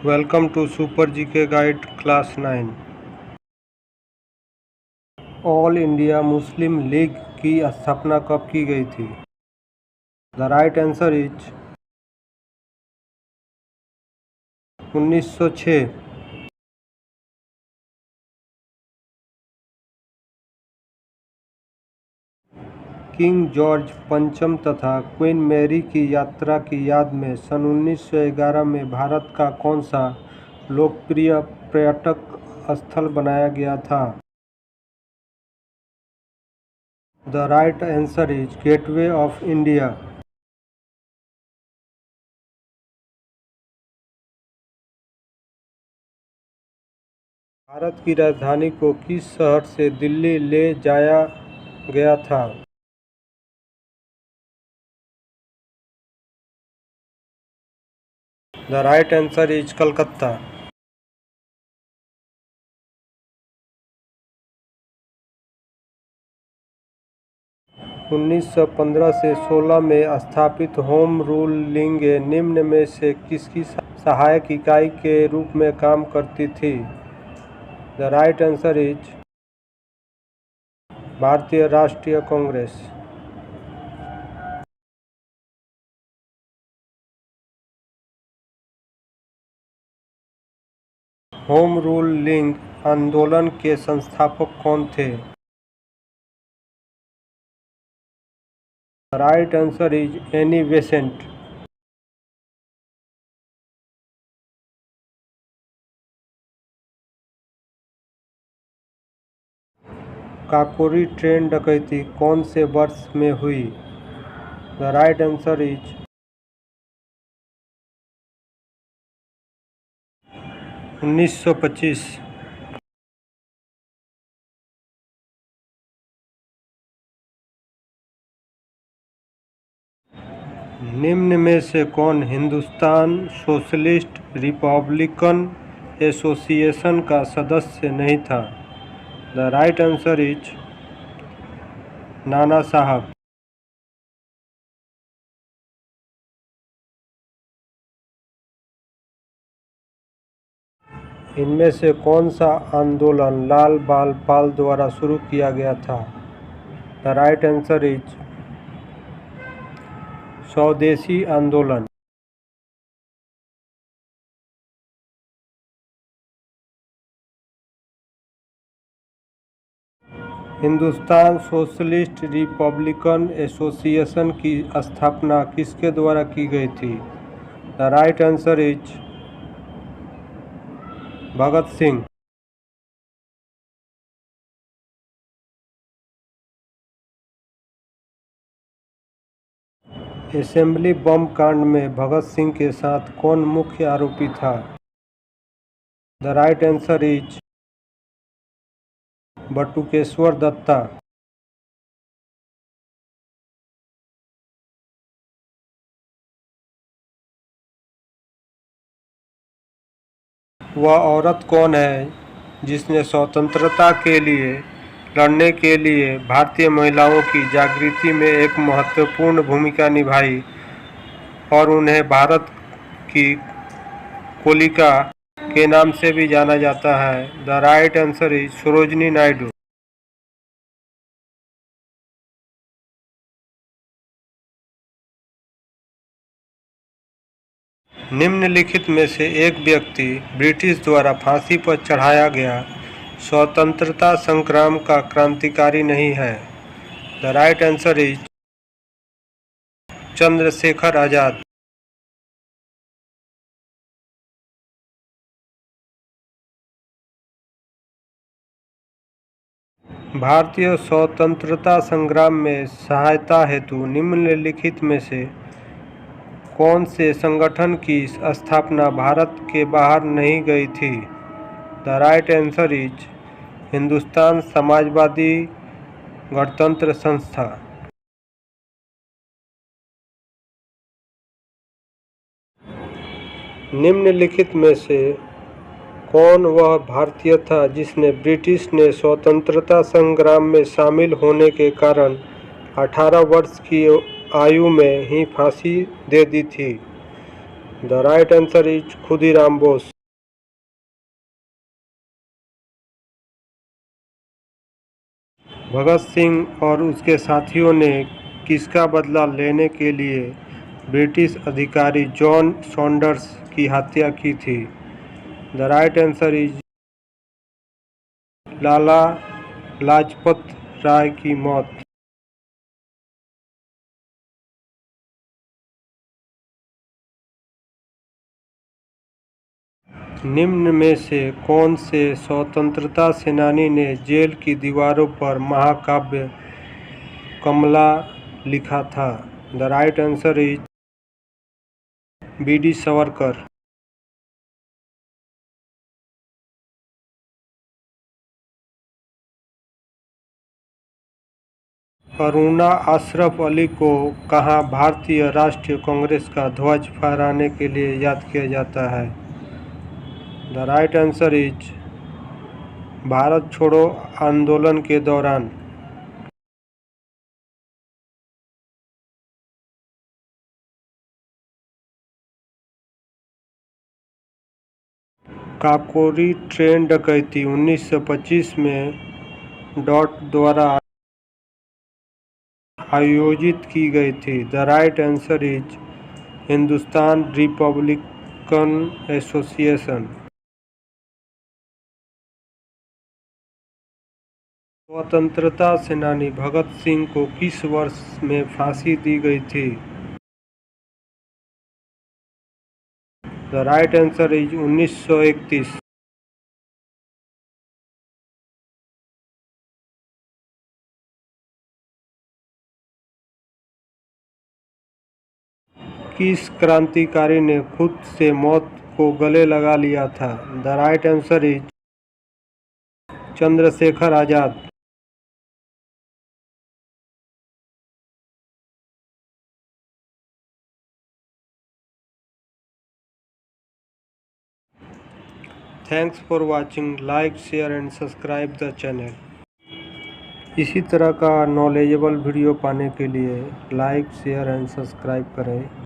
Welcome to super GK guide class 9। All India Muslim League की स्थापना कब की गई थी? The right answer is 1906। King George पंचम तथा क्वीन मैरी की यात्रा की याद में सन 1911 में भारत का कौन सा लोकप्रिय पर्यटक स्थल बनाया गया था? The right answer is gateway of India. Bharat की राजधानी को किस शहर से दिल्ली ले जाया गया था? The right answer is Calcutta. उन्नीस सौ 15 से 16 में स्थापित होम रूल लीग निम्न में से किसकी सहायक इकाई के रूप में काम करती थी? द राइट आंसर इज भारतीय राष्ट्रीय कांग्रेस। होम रूल लीग आंदोलन के संस्थापक कौन थे? The right answer is Annie Besant. Kakori train डकैती कौन से वर्ष में हुई? The right answer is 1925। निम्न में से कौन हिंदुस्तान सोशलिस्ट रिपब्लिकन एसोसिएशन का सदस्य नहीं था? द राइट आंसर इज नाना साहब। इनमें से कौन सा आंदोलन लाल बाल पाल द्वारा शुरू किया गया था? द राइट आंसर इज स्वदेशी आंदोलन। हिंदुस्तान सोशलिस्ट रिपब्लिकन एसोसिएशन की स्थापना किसके द्वारा की गई थी? The right answer is Bhagat Singh. Assembly bomb कांड में भगत सिंह के साथ कौन मुख्य आरोपी था? The right answer is Batukeshwar Dutta. वह औरत कौन है जिसने स्वतंत्रता के लिए लड़ने के लिए भारतीय महिलाओं की जागृति में एक महत्वपूर्ण भूमिका निभाई और उन्हें भारत की कोलिका के नाम से भी जाना जाता है? The right answer is Sarojini Naidu. निम्नलिखित में से एक व्यक्ति ब्रिटिश द्वारा फांसी पर चढ़ाया गया स्वतंत्रता संग्राम का क्रांतिकारी नहीं है? The right answer is Chandrashekhar Azad. भारतीय स्वतंत्रता संग्राम में सहायता हेतु निम्नलिखित में से कौन से संगठन की स्थापना भारत के बाहर नहीं गई थी? The right answer is Hindustan Samajwadi गणतंत्र संस्था। निम्नलिखित में से कौन वह भारतीय था जिसने ब्रिटिश ने स्वतंत्रता संग्राम में शामिल होने के कारण 18 वर्ष की आयु में ही फांसी दे दी थी? The right answer is Khudiram Bose. Bhagat Singh और उसके साथियों ने किसका बदला लेने के लिए ब्रिटिश अधिकारी जॉन सॉन्डर्स की हत्या की थी? The right answer is Lala Lajpat Rai की मौत। निम्न में से कौन से स्वतंत्रता सेनानी ने जेल की दीवारों पर महाकाव्य कमला लिखा था? The right answer is BD. Savarkar. Aruna Ashraf Ali को कहाँ भारतीय राष्ट्रीय कांग्रेस का ध्वज फहराने के लिए याद किया जाता है? The right answer is Bharat छोड़ो आंदोलन के दौरान। काकोरी ट्रेन डकैती 1925 में डॉट द्वारा आयोजित की गई थी। The right answer is Hindustan Republican association. स्वतंत्रता सेनानी भगत सिंह को किस वर्ष में फांसी दी गई थी? The right answer is 1931। किस क्रांतिकारी ने खुद से मौत को गले लगा लिया था? The right answer is Chandrashekhar Azad. Thanks for watching. Like share and subscribe the channel. इसी तरह का नॉलेजेबल वीडियो पाने के लिए लाइक शेयर एंड सब्सक्राइब करें।